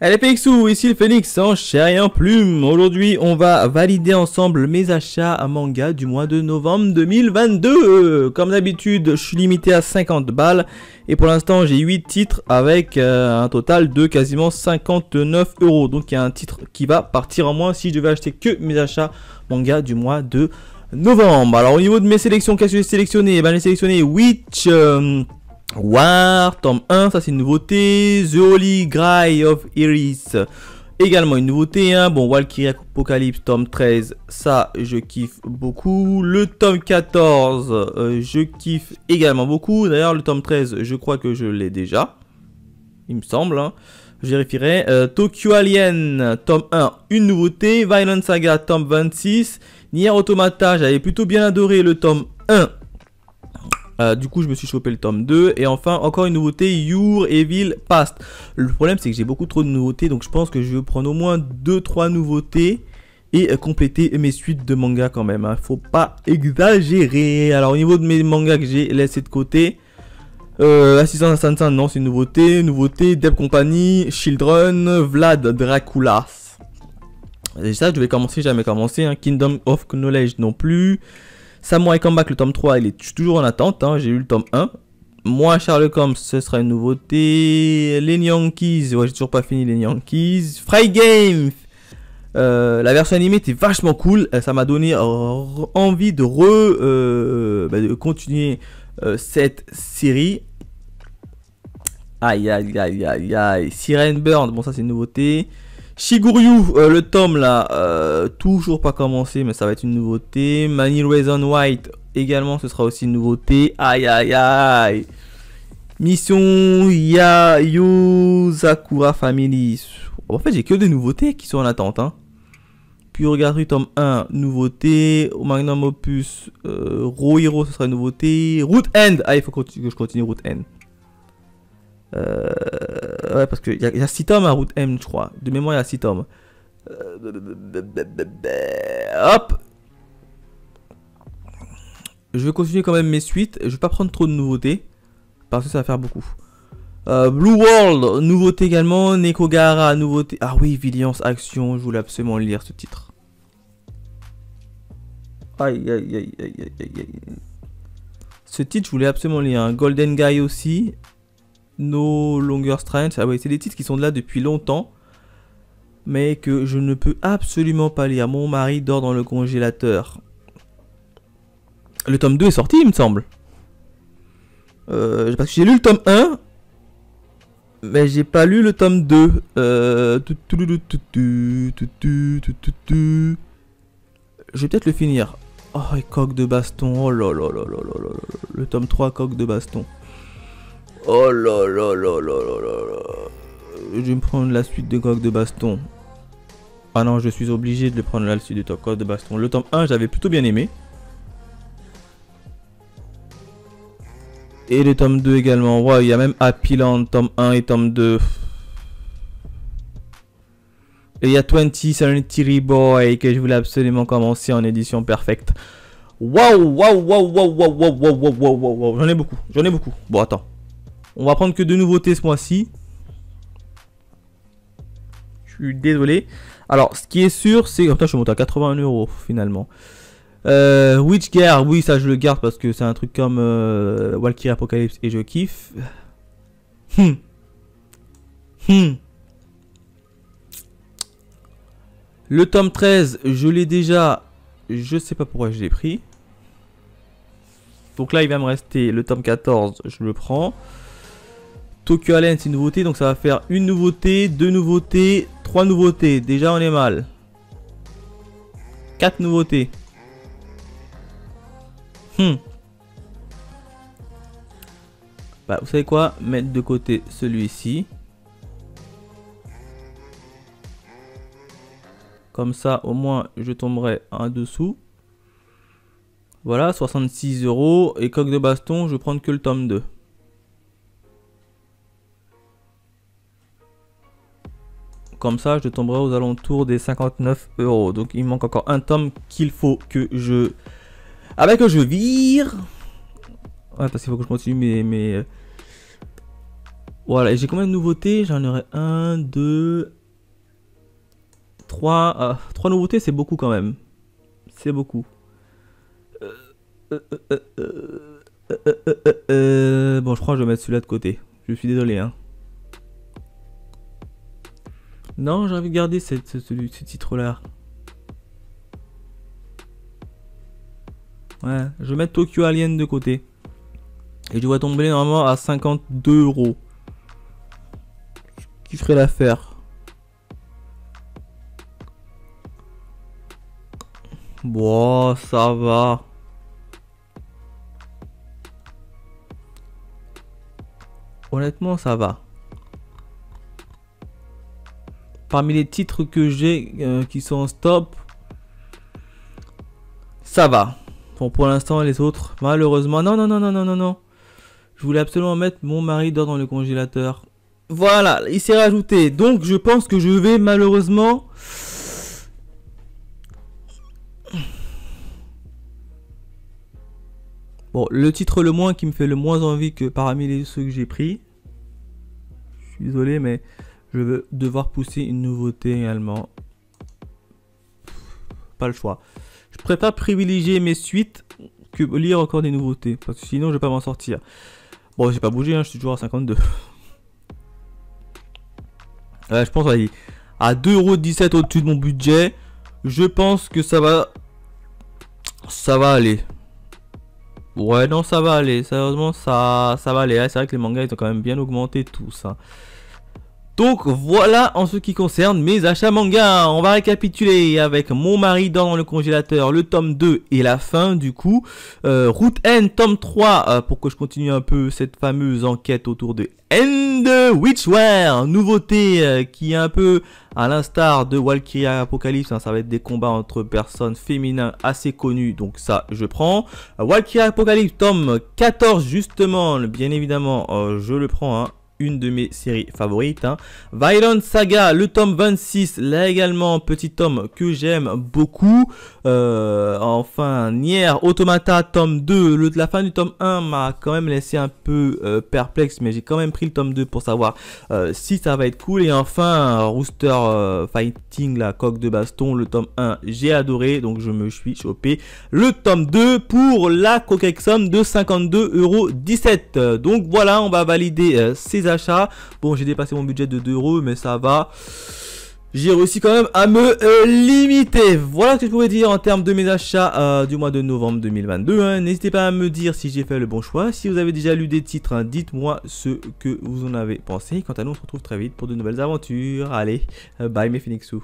Allez Pixou, ici le Phoenix en chair et en plume. Aujourd'hui, on va valider ensemble mes achats à manga du mois de novembre 2022. Comme d'habitude, je suis limité à 50 balles. Et pour l'instant, j'ai 8 titres avec un total de quasiment 59 euros. Donc il y a un titre qui va partir en moins si je devais acheter que mes achats manga du mois de novembre. Alors au niveau de mes sélections, qu'est-ce que j'ai sélectionné? J'ai sélectionné Witch... War, tome 1, ça c'est une nouveauté. The Holy Grail of Iris, également une nouveauté. Hein. Bon, Valkyrie Apocalypse, tome 13, ça je kiffe beaucoup. Le tome 14, je kiffe également beaucoup. D'ailleurs, le tome 13, je crois que je l'ai déjà. Il me semble, hein. Je vérifierai. Tokyo Alien, tome 1, une nouveauté. Violent Saga, tome 26. Nier Automata, j'avais plutôt bien adoré le tome 1. Du coup je me suis chopé le tome 2. Et enfin encore une nouveauté, Your Evil Past. Le problème c'est que j'ai beaucoup trop de nouveautés. Donc je pense que je vais prendre au moins 2-3 nouveautés. Et compléter mes suites de manga quand même, hein. Faut pas exagérer. Alors au niveau de mes mangas que j'ai laissé de côté, Assistance Assassin, non c'est une nouveauté. Nouveauté, Dev Company, Children, Vlad Dracula. Et ça je vais commencer, jamais commencé, hein. Kingdom of Knowledge non plus. Samurai Comeback, le tome 3, il est toujours en attente, hein. J'ai eu le tome 1. Moi, Sherlock Holmes, ce sera une nouveauté. Les Yankees, ouais, j'ai toujours pas fini les Yankees. Fry Game, la version animée était vachement cool. Ça m'a donné envie de de continuer cette série. Aïe, aïe, aïe, aïe, aïe. Siren Burn, bon, ça c'est une nouveauté. Shiguryu, le tome là, toujours pas commencé, mais ça va être une nouveauté. Many Reasons White, également, ce sera aussi une nouveauté. Aïe, aïe, aïe. Mission Yozakura Family. En fait, j'ai que des nouveautés qui sont en attente, hein. Puis regarde, tome 1, nouveauté. Magnum Opus, Rohiro, ce sera une nouveauté. Root End, ah, il faut que je continue Root End. Ouais, parce qu'il y a 6 tomes à Route M, je crois. De mémoire, il y a 6 tomes. Hop. Je vais continuer quand même mes suites. Je vais pas prendre trop de nouveautés, parce que ça va faire beaucoup. Blue World, nouveauté également. Nekogahara, nouveauté. Ah oui, Vigilance Action. Je voulais absolument lire ce titre. Aïe, aïe, aïe, aïe, aïe, aïe. Ce titre, je voulais absolument lire. Un Golden Guy aussi. No Longer Strength, ah oui, c'est des titres qui sont là depuis longtemps, mais que je ne peux absolument pas lire. Mon mari dort dans le congélateur. Le tome 2 est sorti, il me semble. Parce que j'ai lu le tome 1, mais j'ai pas lu le tome 2. Je vais peut-être le finir. Oh, et coque de baston. Oh là là là là là là. Le tome 3, coque de baston. Oh là là là là là là. Je vais me prendre la suite de coque de baston. Ah non, je suis obligé de le prendre la suite de coque de baston. Le tome 1, j'avais plutôt bien aimé. Et le tome 2 également. Ouais, il y a même Happy Land, tome 1 et tome 2. Et il y a 20 Serenity Boy que je voulais absolument commencer en édition perfecte. Waouh, waouh, waouh, waouh, waouh, waouh, waouh, waouh, waouh. J'en ai beaucoup, j'en ai beaucoup. Bon, attends. On va prendre que 2 nouveautés ce mois-ci. Je suis désolé. Alors, ce qui est sûr, c'est... Attends, je suis monté à 81 euros finalement. Witch Gear, oui, ça je le garde parce que c'est un truc comme Valkyrie Apocalypse et je kiffe. Le tome 13, je l'ai déjà. Je sais pas pourquoi je l'ai pris. Donc là, il va me rester le tome 14, je le prends. Tokyo Alien, c'est une nouveauté, donc ça va faire une nouveauté, 2 nouveautés, 3 nouveautés. Déjà, on est mal. 4 nouveautés. Bah, vous savez quoi? Mettre de côté celui-ci. Comme ça, au moins, je tomberai en dessous. Voilà, 66 euros. Et coque de baston, je vais prendre que le tome 2. Comme ça, je tomberai aux alentours des 59 euros. Donc, il me manque encore un tome qu'il faut que je... Ah bah que je vire. Ouais, parce qu'il faut que je continue mes... Voilà, et j'ai combien de nouveautés? J'en aurais 1, 2, 3. 3 nouveautés, c'est beaucoup quand même. C'est beaucoup. Bon, je crois que je vais mettre celui-là de côté. Je suis désolé, hein. Non, j'ai envie de garder ce titre-là. Ouais, je vais mettre Tokyo Alien de côté. Et je dois tomber normalement à 52 €. Qui ferait l'affaire? Bon, ça va. Honnêtement, ça va. Parmi les titres que j'ai qui sont en stop, ça va. Bon, pour l'instant, les autres, malheureusement, non, non, non, non, non, non, non. Je voulais absolument mettre Mon mari dort dans le congélateur. Voilà, il s'est rajouté. Donc, je pense que je vais malheureusement... Bon, le titre le moins qui me fait le moins envie que parmi ceux que j'ai pris. Je suis désolé, mais je vais devoir pousser une nouveauté également. Pas le choix. Je préfère privilégier mes suites que lire encore des nouveautés. Parce que sinon, je vais pas m'en sortir. Bon, j'ai pas bougé, hein, je suis toujours à 52. Ouais, je pense à 2,17 € au-dessus de mon budget. Je pense que ça va aller. Ouais, non, ça va aller. Sérieusement, ça va aller. C'est vrai que les mangas, ils ont quand même bien augmenté tout ça. Donc voilà en ce qui concerne mes achats manga. On va récapituler avec Mon mari dans le congélateur, le tome 2 et la fin du coup. Route N, tome 3, pour que je continue un peu cette fameuse enquête autour de End Witchwear. Nouveauté qui est un peu à l'instar de Valkyria Apocalypse, hein, ça va être des combats entre personnes féminins assez connues, donc ça je prends. Valkyria Apocalypse tome 14 justement, bien évidemment je le prends, hein. Une de mes séries favorites, hein. Violent Saga, le tome 26, là également, petit tome que j'aime beaucoup. Enfin, Nier Automata, tome 2, la fin du tome 1 m'a quand même laissé un peu perplexe, mais j'ai quand même pris le tome 2 pour savoir si ça va être cool. Et enfin, Rooster Fighting, la coque de baston, le tome 1, j'ai adoré, donc je me suis chopé le tome 2 pour la coquette somme de 52,17 €. Donc voilà, on va valider ces achats. Bon, j'ai dépassé mon budget de 2 €, mais ça va. J'ai réussi quand même à me limiter. Voilà ce que je pourrais dire en termes de mes achats du mois de novembre 2022. Hein. N'hésitez pas à me dire si j'ai fait le bon choix. Si vous avez déjà lu des titres, hein, dites-moi ce que vous en avez pensé. Quant à nous, on se retrouve très vite pour de nouvelles aventures. Allez, bye mes Phoenixous.